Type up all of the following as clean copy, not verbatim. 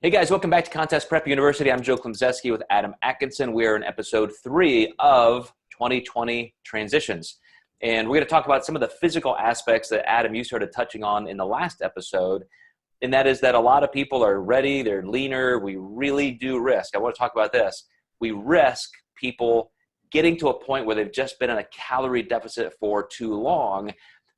Hey guys, welcome back to Contest Prep University. I'm Joe Klemczewski with Adam Atkinson. We are in episode 3 of 2020 Transitions. And we're going to talk about some of the physical aspects that Adam, you started touching on in the last episode. And that is that a lot of people are ready, they're leaner. We really do risk. I want to talk about this. We risk people getting to a point where they've just been in a calorie deficit for too long.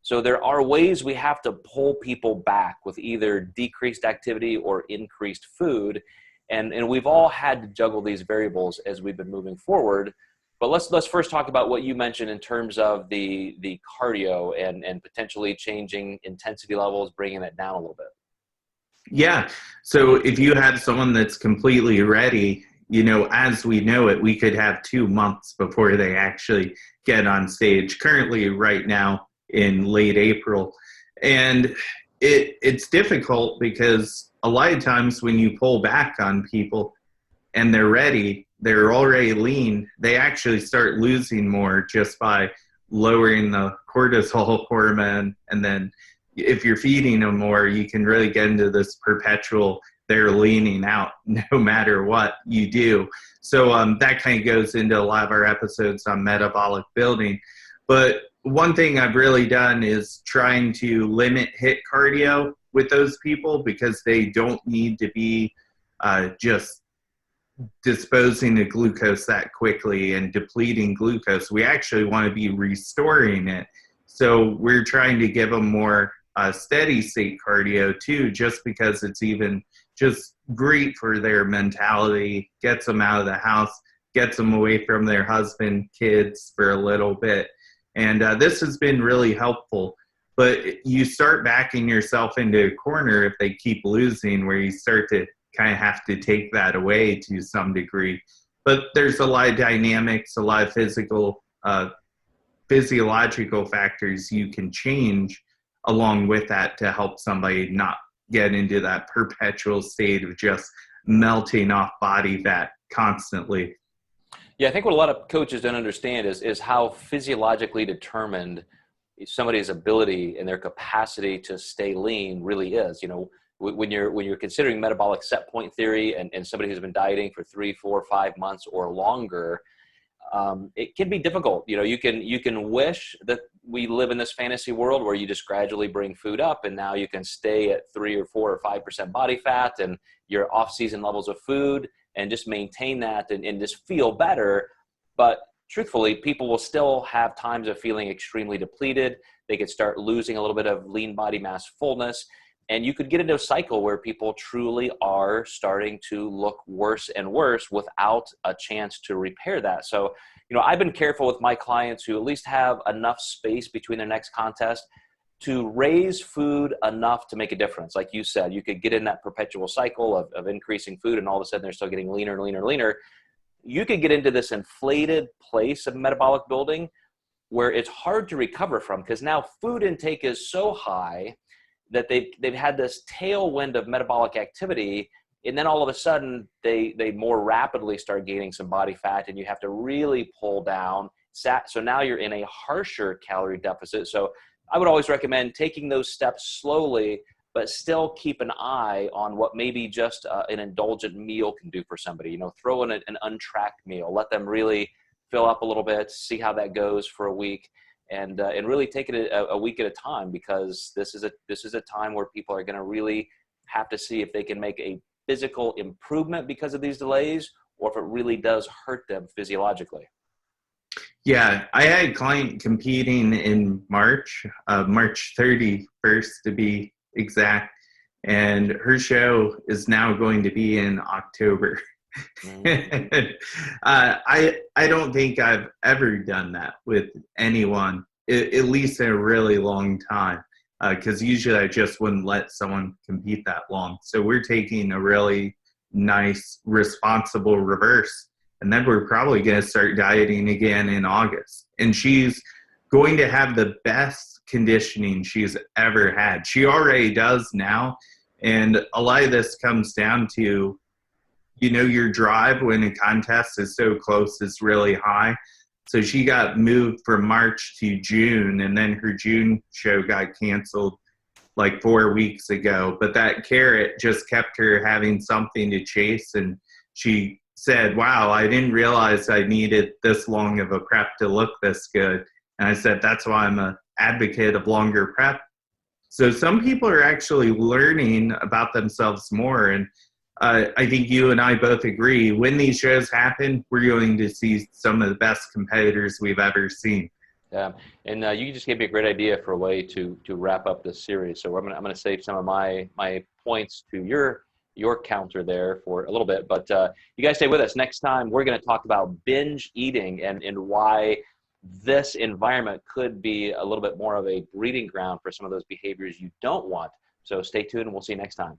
So there are ways we have to pull people back with either decreased activity or increased food. And we've all had to juggle these variables as we've been moving forward. But let's first talk about what you mentioned in terms of the cardio and potentially changing intensity levels, bringing it down a little bit. Yeah. So if you have someone that's completely ready, as we know it, we could have 2 months before they actually get on stage. Currently, right now, in late April. And it's difficult because a lot of times when you pull back on people and they're ready, they're already lean, they actually start losing more just by lowering the cortisol hormone. And then if you're feeding them more, you can really get into this perpetual, they're leaning out no matter what you do. So that kind of goes into a lot of our episodes on metabolic building. But one thing I've really done is trying to limit HIIT cardio with those people because they don't need to be just disposing of glucose that quickly and depleting glucose. We actually want to be restoring it. So we're trying to give them more steady state cardio too, just because it's even just great for their mentality, gets them out of the house, gets them away from their husband, kids for a little bit. And this has been really helpful, but you start backing yourself into a corner if they keep losing, where you start to kind of have to take that away to some degree. But there's a lot of dynamics, a lot of physiological factors you can change along with that to help somebody not get into that perpetual state of just melting off body fat constantly. Yeah, I think what a lot of coaches don't understand is how physiologically determined somebody's ability and their capacity to stay lean really is. When you're considering metabolic set point theory and somebody who's been dieting for 3, 4, 5 months or longer, it can be difficult. You can wish that we live in this fantasy world where you just gradually bring food up and now you can stay at 3 or 4 or 5% body fat and your off-season levels of food, and just maintain that and just feel better. But truthfully, people will still have times of feeling extremely depleted. They could start losing a little bit of lean body mass fullness. And you could get into a cycle where people truly are starting to look worse and worse without a chance to repair that. So, I've been careful with my clients who at least have enough space between their next contest to raise food enough to make a difference. Like you said, you could get in that perpetual cycle of increasing food and all of a sudden they're still getting leaner and leaner and leaner. You could get into this inflated place of metabolic building where it's hard to recover from because now food intake is so high that they've had this tailwind of metabolic activity, and then all of a sudden they more rapidly start gaining some body fat and you have to really pull down. So now you're in a harsher calorie deficit. So I would always recommend taking those steps slowly, but still keep an eye on what maybe just an indulgent meal can do for somebody. Throw in an untracked meal, let them really fill up a little bit, see how that goes for a week, and really take it a week at a time, because this is a time where people are going to really have to see if they can make a physical improvement because of these delays, or if it really does hurt them physiologically. Yeah, I had a client competing in March 31st to be exact, and her show is now going to be in October. I don't think I've ever done that with anyone, at least in a really long time, because usually I just wouldn't let someone compete that long. So we're taking a really nice, responsible reverse. And then we're probably going to start dieting again in August. And she's going to have the best conditioning she's ever had. She already does now. And a lot of this comes down to, your drive when a contest is so close is really high. So she got moved from March to June, and then her June show got canceled like 4 weeks ago, but that carrot just kept her having something to chase. And she said, wow, I didn't realize I needed this long of a prep to look this good. And I said, that's why I'm an advocate of longer prep. So some people are actually learning about themselves more. And I think you and I both agree, when these shows happen, we're going to see some of the best competitors we've ever seen. Yeah, and you just gave me a great idea for a way to wrap up this series. So I'm gonna save some of my points to your counter there for a little bit. But you guys stay with us. Next time, we're going to talk about binge eating and why this environment could be a little bit more of a breeding ground for some of those behaviors you don't want. So stay tuned, and we'll see you next time.